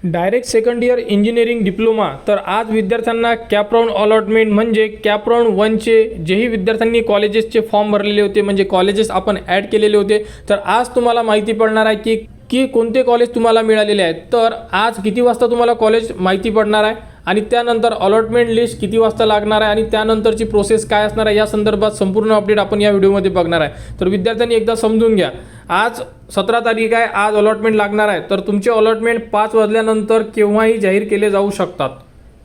Direct second year engineering diploma. तर आज विद्यार्थ्यांना कॅपराउंड अलॉटमेंट म्हणजे कॅपराउंड 1चे जेही विद्यार्थ्यांनी कॉलेजेसचे फॉर्म भरलेले होते, म्हणजे कॉलेजेस आपण ॲड केलेले होते, तर आज तुम्हाला माहिती पडणार आहे की कोणते कॉलेज तुम्हाला मिळालेले आहेत। तर आज किती वाजता तुम्हाला कॉलेज माहिती पडणार आहे आणि त्यानंतर अलॉटमेंट लिस्ट किती वाजता लागणार आहे आणि त्यानंतरची प्रोसेस काय असणार आहे या संदर्भात संपूर्ण अपडेट आपण या व्हिडिओमध्ये बघणार आहे। तर विद्यार्थ्यांनी एकदा समजून घ्या, आज 17 तारीख आहे, आज अलॉटमेंट लागणार आहे, तर तुमचे अलॉटमेंट 5 वाजल्यानंतर केव्हाही जाहीर केले जाऊ शकतात।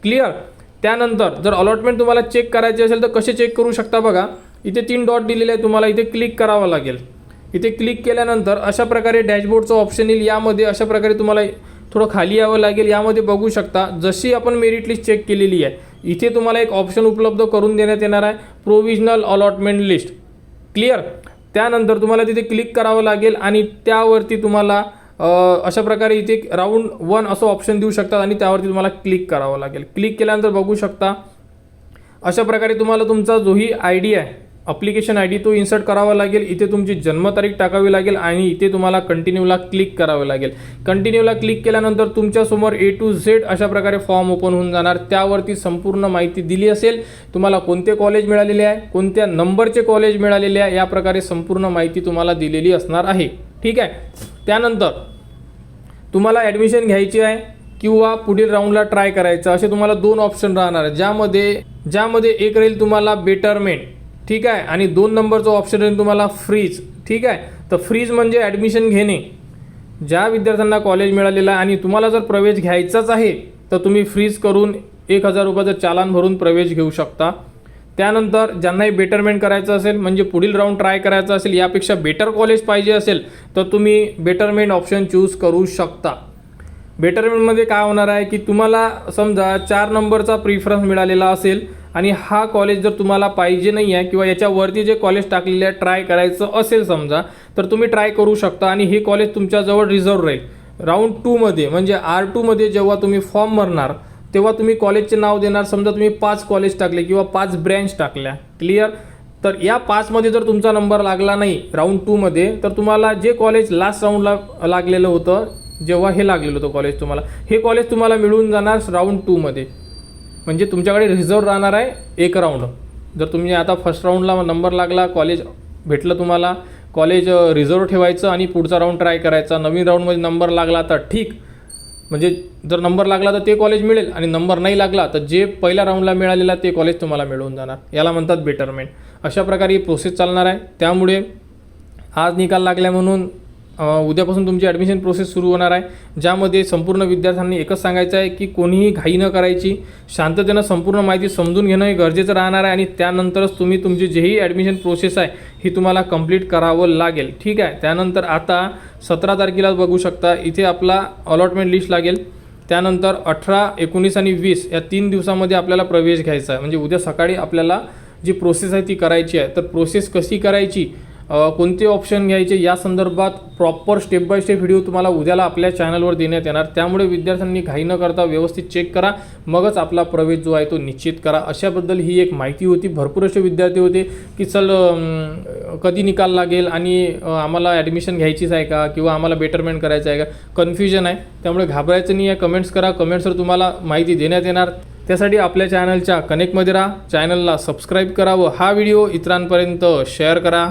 क्लिअर? त्यानंतर जर अलॉटमेंट तुम्हाला चेक करायचे असेल तर कसे चेक करू शकता बघा, इथे 3 डॉट दिलेले आहे, तुम्हाला इथे क्लिक करावं लागेल। इथे क्लिक केल्यानंतर अशा प्रकारे डॅशबोर्डचं ऑप्शन येईल, यामध्ये अशा प्रकारे तुम्हाला थोडं खाली यावं लागेल। यामध्ये बघू शकता जशी आपण मेरिट लिस्ट चेक केलेली आहे, इथे तुम्हाला एक ऑप्शन उपलब्ध करून देण्यात येणार आहे, प्रोविजनल अलॉटमेंट लिस्ट। क्लिअर? त्यानंतर तुम्हाला तिथे क्लिक करावं लागेल आणि त्यावरती तुम्हाला अशा प्रकारे इथे राऊंड 1 असं ऑप्शन देऊ शकतात आणि त्यावरती तुम्हाला क्लिक करावं लागेल। क्लिक केल्यानंतर बघू शकता अशा प्रकारे तुम्हाला तुमचा जोही आय डी आहे, ॲप्लिकेशन आय डी, तो इन्सर्ट करावा लागेल। इथे तुमची जन्मतारीख टाकावी लागेल आणि इथे तुम्हाला कंटिन्यूला क्लिक करावं लागेल। कंटिन्यूला क्लिक केल्यानंतर तुमच्यासमोर A to Z अशा प्रकारे फॉर्म ओपन होऊन जाणार, त्यावरती संपूर्ण माहिती दिली असेल, तुम्हाला कोणते कॉलेज मिळालेले आहे, कोणत्या नंबरचे कॉलेज मिळालेले आहे, या प्रकारे संपूर्ण माहिती तुम्हाला दिलेली असणार आहे। ठीक आहे? त्यानंतर तुम्हाला ॲडमिशन घ्यायची आहे किंवा पुढील राऊंडला ट्राय करायचं, असे तुम्हाला 2 ऑप्शन राहणार आहे, ज्यामध्ये एक राहील तुम्हाला बेटरमेंट, ठीक आहे, आणि 2 नंबरचं ऑप्शन राहील तुम्हाला फ्रीज। ठीक आहे? तर फ्रीज म्हणजे ॲडमिशन घेणे, ज्या विद्यार्थ्यांना कॉलेज मिळालेलं आहे आणि तुम्हाला जर प्रवेश घ्यायचाच आहे तर तुम्ही फ्रीज करून 1000 रुपयाचं चालान भरून प्रवेश घेऊ शकता। त्यानंतर ज्यांनाही बेटरमेंट करायचं असेल, म्हणजे पुढील राऊंड ट्राय करायचं असेल, यापेक्षा बेटर कॉलेज पाहिजे असेल तर तुम्ही बेटरमेंट ऑप्शन चूज करू शकता। बेटरमेंटमध्ये काय होणार आहे की तुम्हाला समजा 4 नंबरचा प्रिफरन्स मिळालेला असेल आणि हा कॉलेज जर तुम्हाला पाहिजे नाही आहे किंवा याच्यावरती जे कॉलेज टाकलेले आहे ट्राय करायचं असेल समजा, तर तुम्ही ट्राय करू शकता आणि हे कॉलेज तुमच्याजवळ रिझर्व राहील। राऊंड 2मध्ये म्हणजे R2 मध्ये जेव्हा तुम्ही फॉर्म भरणार तेव्हा तुम्ही कॉलेजचे नाव देणार, समजा तुम्ही 5 कॉलेज टाकले किंवा 5 ब्रँच टाकल्या। क्लिअर? तर या 5 मध्ये जर तुमचा नंबर लागला नाही राऊंड 2 मध्ये, तर तुम्हाला जे कॉलेज लास्ट राऊंडला लागलेलं होतं, जेव्हा हे लागलेलं होतं कॉलेज, तुम्हाला हे कॉलेज तुम्हाला मिळून जाणार राऊंड 2 मध्ये, म्हणजे तुमच्याकडे रिझर्व राहणार आहे एक राऊंड। जर तुम्ही आता फर्स्ट राऊंडला नंबर लागला, कॉलेज भेटलं तुम्हाला, कॉलेज रिझर्व ठेवायचं आणि पुढचा राऊंड ट्राय करायचा। नवीन राऊंडमध्ये नंबर लागला तर ठीक, म्हणजे जर नंबर लागला तर ते कॉलेज मिळेल आणि नंबर नाही लागला तर जे पहिल्या राऊंडला मिळालेला ते कॉलेज तुम्हाला मिळून जाणार, याला म्हणतात बेटरमेंट। अशा प्रकारे ही प्रोसेस चालणार आहे। त्यामुळे आज निकाल लागल्या म्हणून उद्यापासून तुमची ॲडमिशन प्रोसेस सुरू होणार आहे, ज्यामध्ये संपूर्ण विद्यार्थ्यांनी एकच सांगायचं आहे की कोणीही घाई न करायची, शांततेनं संपूर्ण माहिती समजून घेणं हे गरजेचं राहणार आहे आणि त्यानंतरच तुम्ही तुमची जेही ॲडमिशन प्रोसेस आहे ही तुम्हाला कंप्लीट करावं लागेल। ठीक आहे? त्यानंतर आता 17 तारखेला बघू शकता इथे आपला अलॉटमेंट लिस्ट लागेल। त्यानंतर 18, 19 आणि 20 या 3 दिवसामध्ये आपल्याला प्रवेश घ्यायचा आहे, म्हणजे उद्या सकाळी आपल्याला जी प्रोसेस आहे ती करायची आहे। तर प्रोसेस कशी करायची, कोणते ऑप्शन घ्यायचे, या संदर्भात proper step by step video तुम्हाला उद्याला आपल्या चॅनलवर देण्यात येणार। त्यामुळे विद्यार्थ्यांनी घाई न करता व्यवस्थित चेक करा, मगच आपला प्रवेश जो आहे तो निश्चित करा। अशाबद्दल ही एक माहिती होती। भरपूर असे विद्यार्थी होते की कधी निकाल लागेल आणि आम्हाला ॲडमिशन घ्यायचीच आहे का किंवा आम्हाला बेटरमेंट करायचं आहे का, कन्फ्युजन आहे। त्यामुळे घाबरायचं नाही आहे, कमेंट्स करा, कमेंट्सवर तुम्हाला माहिती देण्यात येणार। त्यासाठी आपल्या चॅनलच्या कनेक्टमध्ये राहा, चॅनलला सबस्क्राईब करा व हा व्हिडिओ इतरांपर्यंत शेअर करा।